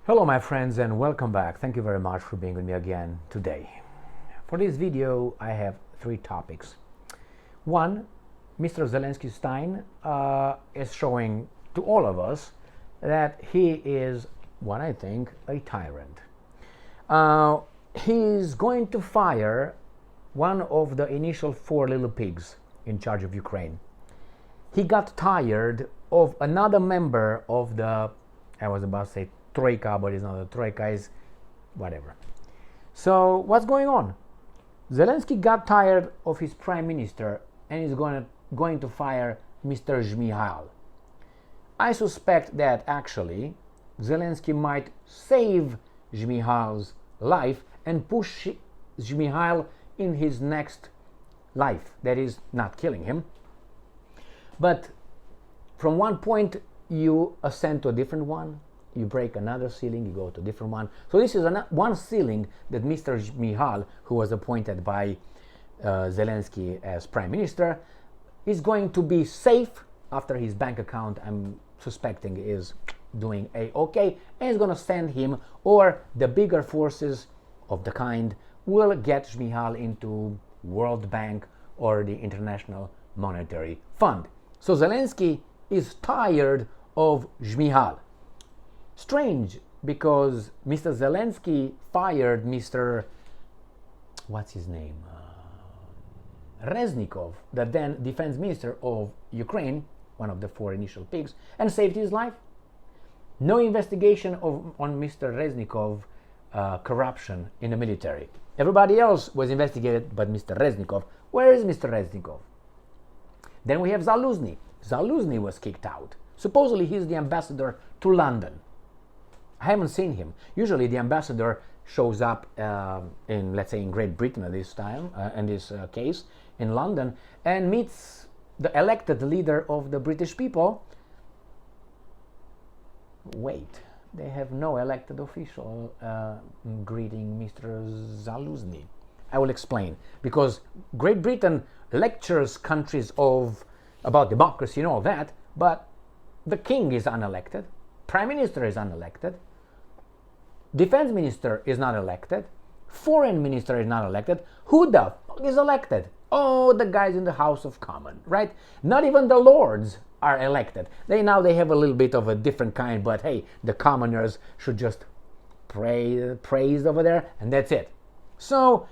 Hello my friends and welcome back. Thank you very much for being with me again today. For this video I have three topics. One, Mr. Zelenskyy is showing to all of us that he is what I think a tyrant. He's going to fire one of the initial four little pigs in charge of Ukraine. He got tired of another member of the, I was about to say Troika, but it's not a Troika, is whatever. So what's going on? Zelensky got tired of his prime minister and is going to fire Mr. Zmyhal. I suspect that actually Zelensky might save Zmyhal's life and push Zmyhal in his next life. That is, not killing him. But from one point you ascend to a different one. You break another ceiling, you go to a different one. So this is one ceiling that Mr. Zmyhal, who was appointed by Zelensky as prime minister, is going to be safe after his bank account, I'm suspecting, is doing a-okay, and is going to send him, or the bigger forces of the kind will get Zmyhal into World Bank or the International Monetary Fund. So Zelensky is tired of Zmyhal. Strange, because Mr. Zelensky fired Mr. what's his name? Reznikov, the then defense minister of Ukraine, one of the four initial pigs, and saved his life. No investigation on Mr. Reznikov corruption in the military. Everybody else was investigated but Mr. Reznikov. Where is Mr. Reznikov? Then we have Zelenskyy. Zelenskyy was kicked out. Supposedly he's the ambassador to London. I haven't seen him. Usually the ambassador shows up in, let's say, in Great Britain at this time, in this case, in London, and meets the elected leader of the British people. Wait, they have no elected official greeting Mr. Zelenskyy. I will explain. Because Great Britain lectures countries about democracy and all that, but the king is unelected, prime minister is unelected, defense minister is not elected, foreign minister is not elected. Who the fuck is elected? Oh, the guys in the House of Commons, right? Not even the lords are elected. They have a little bit of a different kind, but hey, the commoners should just praise over there, and that's it. So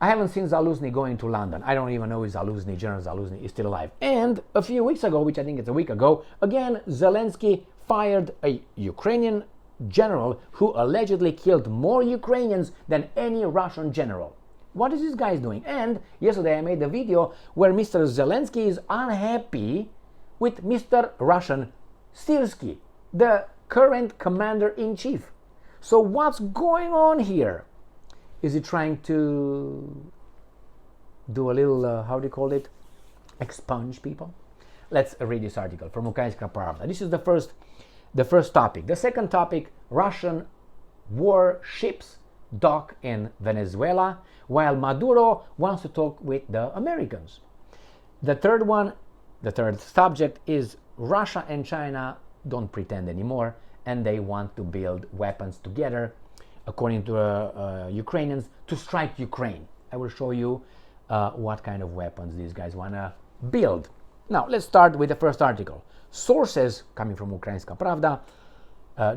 I haven't seen Zelenskyy going to London. I don't even know if Zelenskyy, General Zelenskyy, is still alive. And a few weeks ago, which I think it's a week ago, again, Zelensky fired a Ukrainian general who allegedly killed more Ukrainians than any Russian general. What is this guy doing? And yesterday I made a video where Mr. Zelensky is unhappy with Mr. Russian Syrsky, the current commander-in-chief. So what's going on here? Is he trying to do a little, how do you call it, expunge people? Let's read this article from Ukrainska Pravda. This is the first topic. The second topic, Russian warships dock in Venezuela, while Maduro wants to talk with the Americans. The third subject is Russia and China don't pretend anymore, and they want to build weapons together, according to Ukrainians, to strike Ukraine. I will show you what kind of weapons these guys want to build. Now, let's start with the first article. Sources coming from Ukrainska Pravda,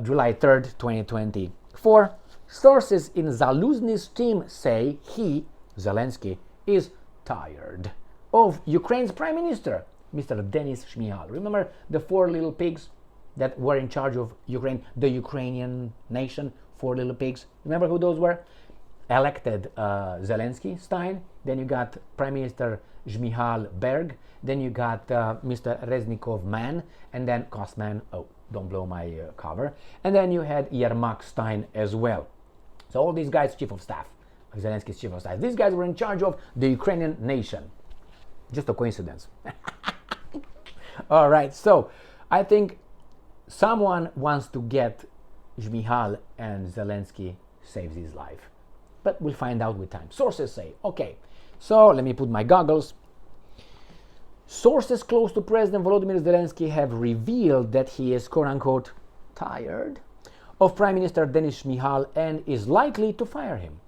July 3rd, 2024. Sources in Zelensky's team say he, Zelensky, is tired of Ukraine's prime minister, Mr. Denis Zmyhal. Remember the four little pigs that were in charge of Ukraine, the Ukrainian nation, four little pigs? Remember who those were? Elected Zelenskyy, Stein. Then you got Prime Minister Zmyhal Berg. Then you got Mr. Reznikov Man, and then Kosman. Oh, don't blow my cover. And then you had Yermak Stein as well. So all these guys, chief of staff, Zelensky's chief of staff. These guys were in charge of the Ukrainian nation. Just a coincidence. All right, so I think someone wants to get Zmyhal, and Zelensky saves his life. But we'll find out with time. Sources say, okay, so let me put my goggles. Sources close to President Volodymyr Zelensky have revealed that he is, quote-unquote, tired of Prime Minister Denis Shmyhal and is likely to fire him.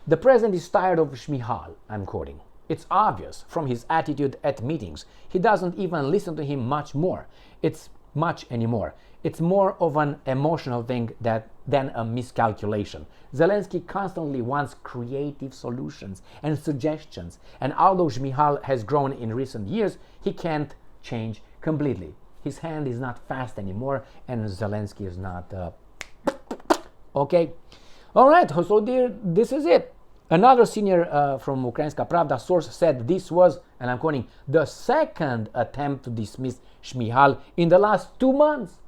The president is tired of Shmyhal, I'm quoting. It's obvious from his attitude at meetings. He doesn't even listen to him much anymore. It's more of an emotional thing than a miscalculation. Zelensky constantly wants creative solutions and suggestions, and although Shmyhal has grown in recent years, he can't change completely. His hand is not fast anymore, and Zelensky is not... Okay. All right, so this is it. Another senior from Ukrainska Pravda source said this was, and I'm quoting, the second attempt to dismiss Shmyhal in the last 2 months.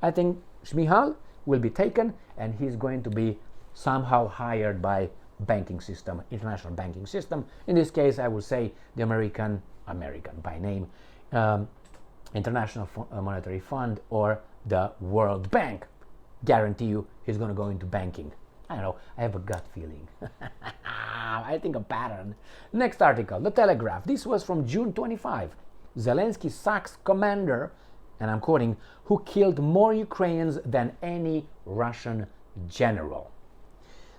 I think Shmyhal will be taken and he's going to be somehow hired by banking system, international banking system. In this case, I would say the American by name, International Monetary Fund or the World Bank. Guarantee you he's going to go into banking. I don't know, I have a gut feeling. I think a pattern. Next article, The Telegraph. This was from June 25. Zelensky sacks commander, and I'm quoting, who killed more Ukrainians than any Russian general.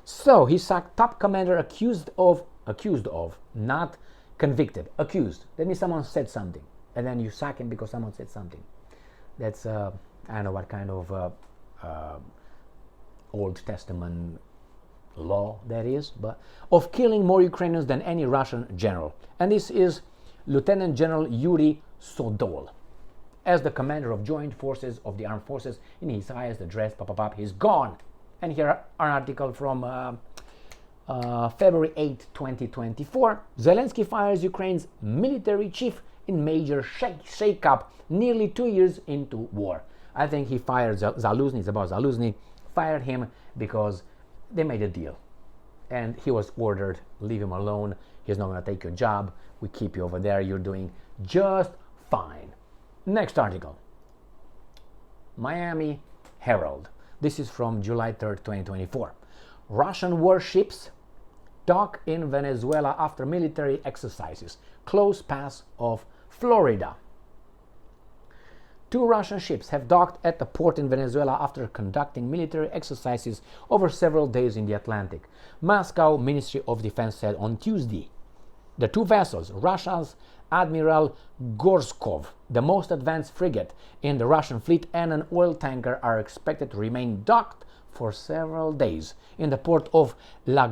So he sacked top commander accused of, not convicted, accused. That means someone said something, and then you sack him because someone said something. That's, I don't know what kind of Old Testament law that is, but of killing more Ukrainians than any Russian general. And this is Lieutenant General Yuri Sodol. As the commander of joint forces of the armed forces in his highest address, he's gone. And here an article from February 8, 2024. Zelensky fires Ukraine's military chief in major shake-up nearly 2 years into war. I think he fired Zaluzny, it's about Zaluzny, fired him because they made a deal. And he was ordered, leave him alone, he's not going to take your job, we keep you over there, you're doing just fine. Next article. Miami Herald. This is from July 3rd, 2024. Russian warships dock in Venezuela after military exercises. Close pass of Florida. 2 Russian ships have docked at the port in Venezuela after conducting military exercises over several days in the Atlantic. Moscow Ministry of Defense said on Tuesday. The 2 vessels, Russia's Admiral Gorskov, the most advanced frigate in the Russian fleet, and an oil tanker are expected to remain docked for several days in the port of La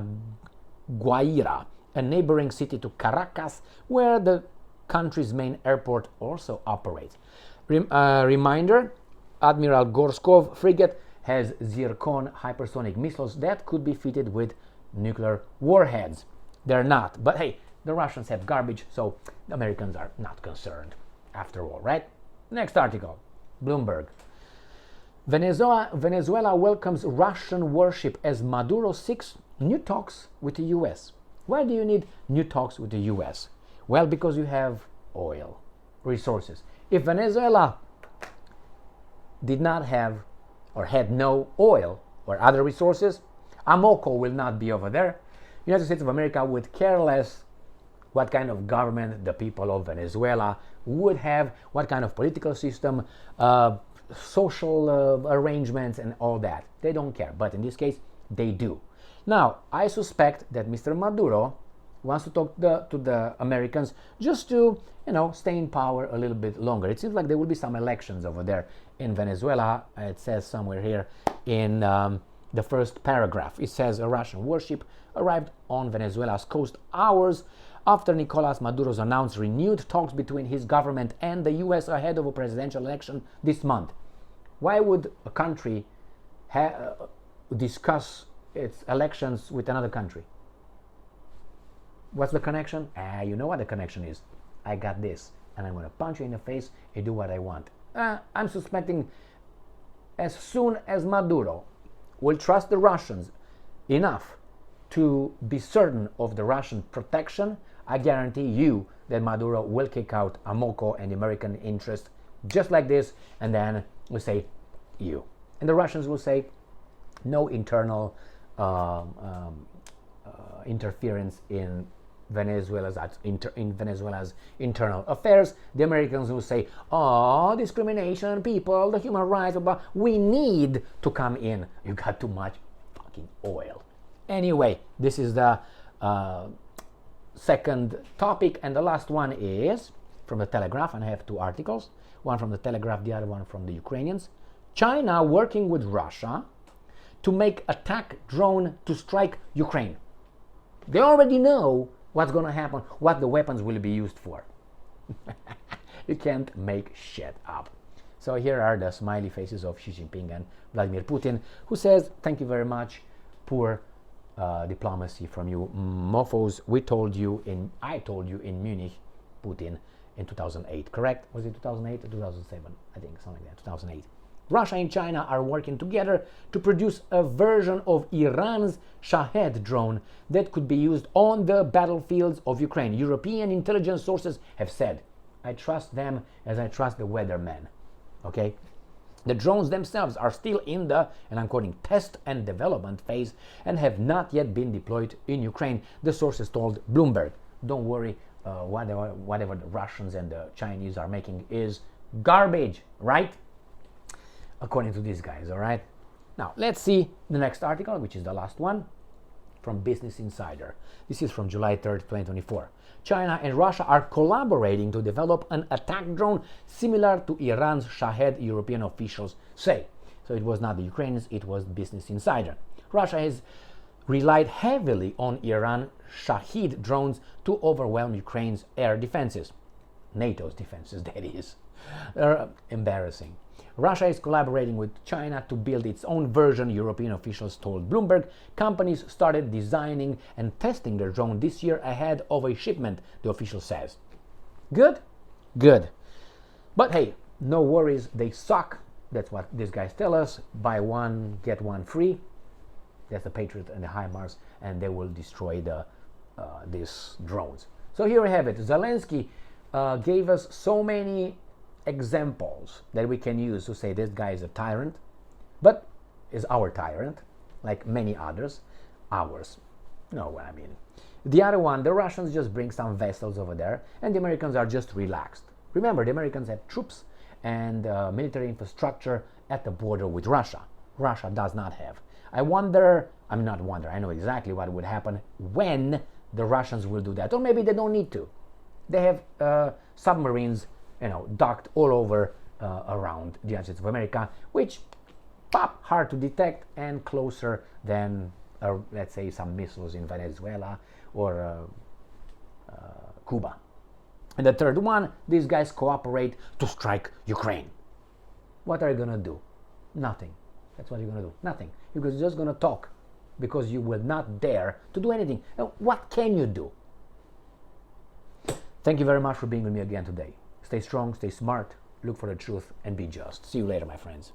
Guaira, a neighboring city to Caracas, where the country's main airport also operates. Reminder, Admiral Gorskov frigate has Zircon hypersonic missiles that could be fitted with nuclear warheads. They're not, but hey, the Russians have garbage, so the Americans are not concerned after all, right? Next article, Bloomberg. Venezuela welcomes Russian warship as Maduro seeks new talks with the US. Why do you need new talks with the US? Well, because you have oil resources. If Venezuela did not have or had no oil or other resources, Amoco will not be over there. United States of America would care less what kind of government the people of Venezuela would have, what kind of political system, social arrangements and all that. They don't care, but in this case, they do. Now, I suspect that Mr. Maduro wants to talk to the Americans just to, stay in power a little bit longer. It seems like there will be some elections over there in Venezuela. It says somewhere here in the first paragraph. It says a Russian warship arrived on Venezuela's coast hours after Nicolas Maduro's announced renewed talks between his government and the US ahead of a presidential election this month. Why would a country discuss its elections with another country? What's the connection? You know what the connection is. I got this, and I'm going to punch you in the face and do what I want. I'm suspecting as soon as Maduro will trust the Russians enough to be certain of the Russian protection, I guarantee you that Maduro will kick out Amoco and the American interest just like this, and then we'll say you. And the Russians will say no internal interference in in Venezuela's internal affairs. The Americans will say, "Oh, discrimination, people, the human rights, blah, blah. We need to come in. You got too much fucking oil." Anyway, this is the second topic, and the last one is from the Telegraph, and I have two articles, one from the Telegraph, the other one from the Ukrainians. China working with Russia to make attack drone to strike Ukraine. They already know what's going to happen, what the weapons will be used for. You can't make shit up. So here are the smiley faces of Xi Jinping and Vladimir Putin, who says, "Thank you very much, poor diplomacy from you mofos. I told you in Munich, Putin, in 2008, correct? Was it 2008 or 2007? I think something like that, 2008. Russia and China are working together to produce a version of Iran's Shahed drone that could be used on the battlefields of Ukraine. European intelligence sources have said. I trust them as I trust the weathermen." Okay? The drones themselves are still in the, and I'm quoting, test and development phase and have not yet been deployed in Ukraine, the sources told Bloomberg. Don't worry, whatever the Russians and the Chinese are making is garbage, right? According to these guys, all right? Now, let's see the next article, which is the last one, from Business Insider. This is from July 3rd, 2024. China and Russia are collaborating to develop an attack drone similar to Iran's Shahed, European officials say. So it was not the Ukrainians, it was Business Insider. Russia has relied heavily on Iran Shahed drones to overwhelm Ukraine's air defenses. NATO's defenses, that is. They're embarrassing. Russia is collaborating with China to build its own version, European officials told Bloomberg. Companies started designing and testing their drone this year ahead of a shipment, the official says. Good? Good. But hey, no worries, they suck. That's what these guys tell us. Buy one, get one free. That's the Patriot and the HIMARS, and they will destroy these drones. So here we have it. Zelensky gave us so many examples that we can use to say this guy is a tyrant, but is our tyrant, like many others. Ours. You know what I mean. The other one, the Russians just bring some vessels over there, and the Americans are just relaxed. Remember, the Americans have troops and military infrastructure at the border with Russia. Russia does not have. I know exactly what would happen when the Russians will do that, or maybe they don't need to. They have submarines, docked all over around the United States of America, which pop hard to detect and closer than, let's say, some missiles in Venezuela or Cuba. And the third one, these guys cooperate to strike Ukraine. What are you gonna do? Nothing. That's what you're gonna do. Nothing. You're just gonna talk because you will not dare to do anything. Now, what can you do? Thank you very much for being with me again today. Stay strong, stay smart, look for the truth, and be just. See you later, my friends.